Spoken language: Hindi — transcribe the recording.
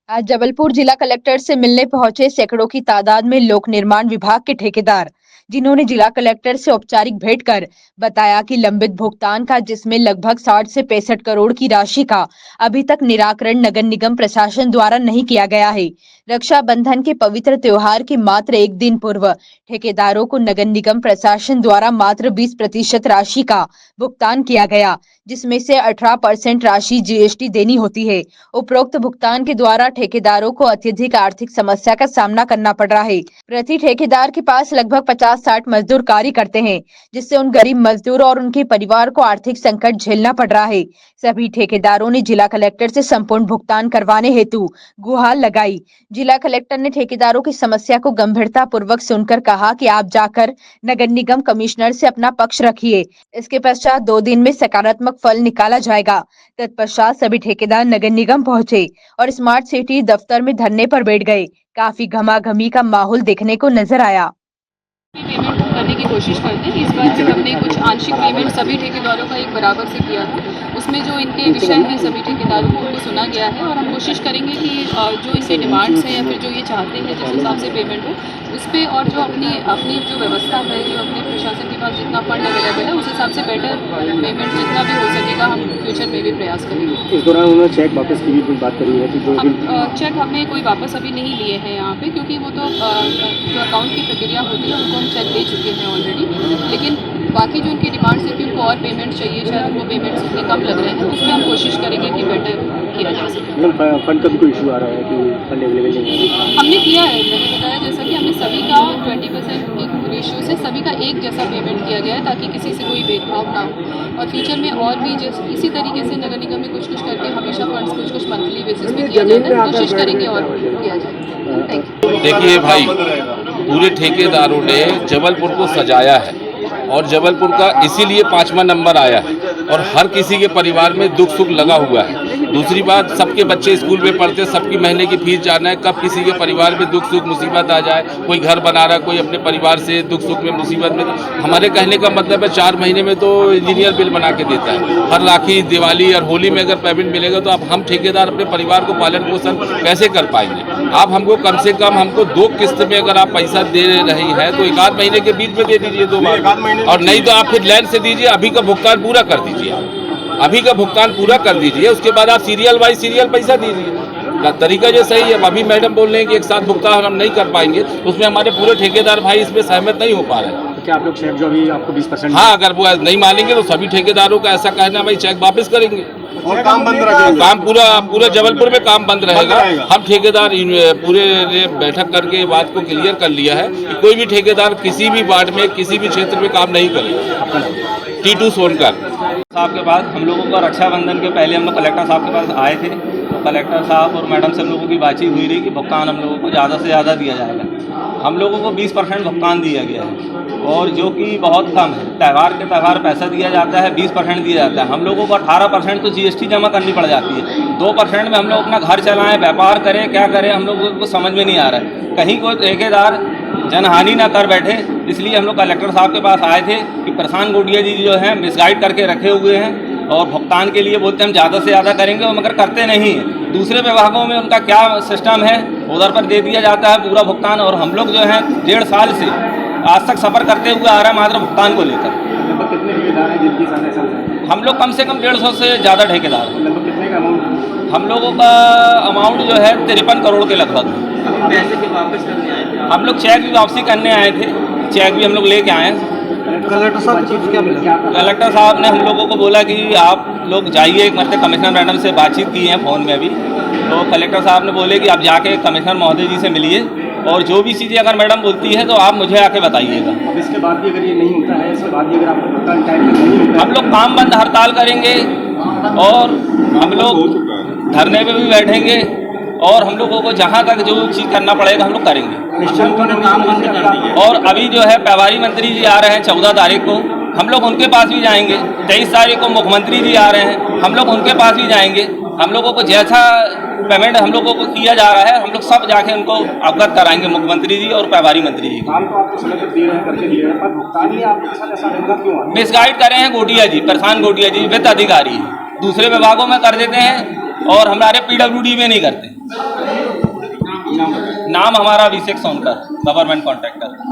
आज जबलपुर जिला कलेक्टर से मिलने पहुंचे सैकड़ों की तादाद में लोक निर्माण विभाग के ठेकेदार, जिन्होंने जिला कलेक्टर से औपचारिक भेंट कर बताया कि लंबित भुगतान का, जिसमें लगभग 60 से 65 करोड़ की राशि का अभी तक निराकरण नगर निगम प्रशासन द्वारा नहीं किया गया है। रक्षाबंधन के पवित्र त्योहार के मात्र एक दिन पूर्व ठेकेदारों को नगर निगम प्रशासन द्वारा मात्र 20% राशि का भुगतान किया गया, जिसमें से 18% राशि जीएसटी देनी होती है। उपरोक्त भुगतान के द्वारा ठेकेदारों को अत्यधिक आर्थिक समस्या का सामना करना पड़ रहा है। प्रति ठेकेदार के पास लगभग 50-60 मजदूर कार्य करते हैं, जिससे उन गरीब मजदूर और उनके परिवार को आर्थिक संकट झेलना पड़ रहा है। सभी ठेकेदारों ने जिला कलेक्टर से संपूर्ण भुगतान करवाने हेतु गुहार लगाई। जिला कलेक्टर ने ठेकेदारों की समस्या को गंभीरता पूर्वक सुनकर कहा कि आप जाकर नगर निगम कमिश्नर से अपना पक्ष रखिए। इसके पश्चात 2 दिन में सकारात्मक फल निकाला जाएगा। तत्पश्चात सभी ठेकेदार नगर निगम पहुंचे और स्मार्ट सिटी दफ्तर में धरने पर बैठ गए। काफी घमाघमी का माहौल देखने को नजर आया। पेमेंट करने की कोशिश करते हैं। इस बार भी हमने कुछ आंशिक पेमेंट सभी ठेकेदारों का एक बराबर से किया था। उसमें जो इनके विषय हैं सभी ठेकेदारों को उनको सुना गया है और हम कोशिश करेंगे कि जो इनके डिमांड्स हैं या फिर जो ये चाहते हैं जिस हिसाब से पेमेंट हो उस पर, और जो अपनी जो व्यवस्था है, जो अपने प्रशासन के पास जितना फंड अवेलेबल है उस हिसाब से बेटर पेमेंट जितना भी हो सकेगा हम फ्यूचर में भी प्रयास करेंगे। इस दौरान उन्होंने चेक वापस की भी बात करी है कि हम चेक हमने कोई वापस अभी नहीं लिए हैं यहाँ पे, क्योंकि वो तो जो अकाउंट की प्रक्रिया होती है उनको हम चेक दे चुके हैं ऑलरेडी। लेकिन बाकी जो उनकी डिमांड्स है कि उनको और पेमेंट चाहिए, शायद उनको पेमेंट्स इतने कम लग रहे हैं, उसमें हम कोशिश करेंगे कि बेटर किया जा सके। फंड का भी कोई इशू आ रहा है कि फंड अवेलेबल नहीं है? हमने किया है, मैंने बताया जैसा कि हमने सभी का 20% एक रेशियो से सभी का एक जैसा पेमेंट किया गया है ताकि किसी से कोई भेदभाव ना हो। और फ्यूचर में और भी इसी तरीके से नगर निगम में कुछ करके हमेशा फंड्स कुछ मंथली बेसिस पे किया जाता है। कोशिश करेंगे और किया जाए। Thank you. देखिए भाई, पूरे ठेकेदारों ने जबलपुर को सजाया है और जबलपुर का इसीलिए 5वां नंबर आया है और हर किसी के परिवार में दुख सुख लगा हुआ है। दूसरी बात, सबके बच्चे स्कूल में पढ़ते, सबकी महीने की फीस जाना है। कब किसी के परिवार में दुख सुख मुसीबत आ जाए, कोई घर बना रहा, कोई अपने परिवार से दुख सुख में मुसीबत में। हमारे कहने का मतलब है 4 महीने में तो इंजीनियर बिल बना के देता है। हर राखी, दिवाली और होली में अगर पेमेंट मिलेगा तो अब हम ठेकेदार अपने परिवार को पालन पोषण कैसे कर पाएंगे? आप हमको कम से कम 2 किस्त में अगर आप पैसा दे रही है तो 1 महीने के बीच में दे दीजिए 2 बार, और नहीं तो आप फिर लाइन से दीजिए। अभी का भुगतान पूरा कर दीजिए, आप अभी का भुगतान पूरा कर दीजिए, उसके बाद आप सीरियल बाई सीरियल पैसा दीजिए। तरीका जो सही है। अभी मैडम बोल रहे हैं कि एक साथ भुगतान हम नहीं कर पाएंगे, उसमें हमारे पूरे ठेकेदार भाई इसमें सहमत नहीं हो पा रहे हैं। तो क्या आप लोग चेक जो अभी आपको 20%? हाँ, अगर वो नहीं मानेंगे तो सभी ठेकेदारों का ऐसा कहना भाई चेक वापस करेंगे और काम बंद रहेगा। काम पूरा जबलपुर में काम बंद रहेगा। हम ठेकेदार पूरे ने बैठक करके बात को क्लियर कर लिया है कि कोई भी ठेकेदार किसी भी वार्ड में, किसी भी क्षेत्र में काम नहीं करेगा। टीटू सोनकर साहब के पास हम लोगों को रक्षाबंधन के पहले हम लोग कलेक्टर साहब के पास आए थे, तो कलेक्टर साहब और मैडम से हम लोगों की बातचीत हुई रही कि भुगतान हम लोगों को ज़्यादा से ज़्यादा दिया जाएगा। हम लोगों को 20% भुगतान दिया गया है और जो कि बहुत कम है। त्यौहार के त्यौहार पैसा दिया जाता है, 20% दिया जाता है। हम लोगों को 18% तो जीएसटी जमा करनी पड़ जाती है। 2% में हम लोग अपना घर चलाएं, व्यापार करें, क्या करें, हम लोगों को समझ में नहीं आ रहा है। कहीं कोई ठेकेदार जनहानि ना कर बैठे, इसलिए हम लोग कलेक्टर साहब के पास आए थे कि प्रशांत गोडिया जी जो हैं मिसगाइड करके रखे हुए हैं और भुगतान के लिए बोलते हैं हम ज़्यादा से ज़्यादा करेंगे, मगर करते नहीं हैं। दूसरे विभागों में उनका क्या सिस्टम है, उधर पर दे दिया जाता है पूरा भुगतान, और हम लोग जो हैं 1.5 साल से आज तक सफ़र करते हुए आ रहे हैं मात्र भुगतान को लेकर। कितने ठेकेदार हैं जिनकी साथ? हम लोग कम से कम 150 से ज़्यादा ठेकेदार हैं। कितने का अमाउंट? हम लोगों का अमाउंट जो है 53 करोड़ के लगभग। पैसे के वापस करने आए थे? हम लोग चेक भी वापसी करने आए थे, चेक भी हम लोग लेके आए हैं। कलेक्टर साहब क्या मिला? कलेक्टर साहब ने हम लोगों को बोला कि आप लोग जाइए, एक मरते कमिश्नर मैडम से बातचीत की है फ़ोन में अभी, तो कलेक्टर साहब ने बोले कि आप जाके कमिश्नर महोदय जी से मिलिए और जो भी चीज़ें अगर मैडम बोलती है तो आप मुझे आके बताइएगा। अब इसके बाद भी अगर ये नहीं होता है, इसके बाद भी अगर आपको भुगतान टाइम पर नहीं होता है, हम लोग काम बंद हड़ताल करेंगे और हम लोग धरने पे भी बैठेंगे और हम लोगों को जहाँ तक जो चीज़ करना पड़ेगा हम लोग करेंगे। काम बंद कर दिया। और अभी जो है प्रभारी मंत्री जी आ रहे हैं 14 तारीख को, हम लोग उनके पास भी जाएंगे। 23 तारीख को मुख्यमंत्री जी आ रहे हैं, हम लोग उनके पास भी जाएंगे। हम लोगों को जैसा पेमेंट हम लोगों को किया जा रहा है, हम लोग सब जाके उनको अवगत कराएंगे, मुख्यमंत्री जी और प्रभारी मंत्री जी। काम तो आपको समय तक दे रहे हैं, करके दे रहे हैं, पर भुगतान ही आपके साथ ऐसा होगा क्यों? मिसगाइड करे हैं गोटिया जी, प्रशांत गोटिया जी वित्त अधिकारी, दूसरे विभागों में कर देते हैं और हमारे PWD में नहीं करते। नाम हमारा अभिषेक सोनकर, गवर्नमेंट कॉन्ट्रैक्टर।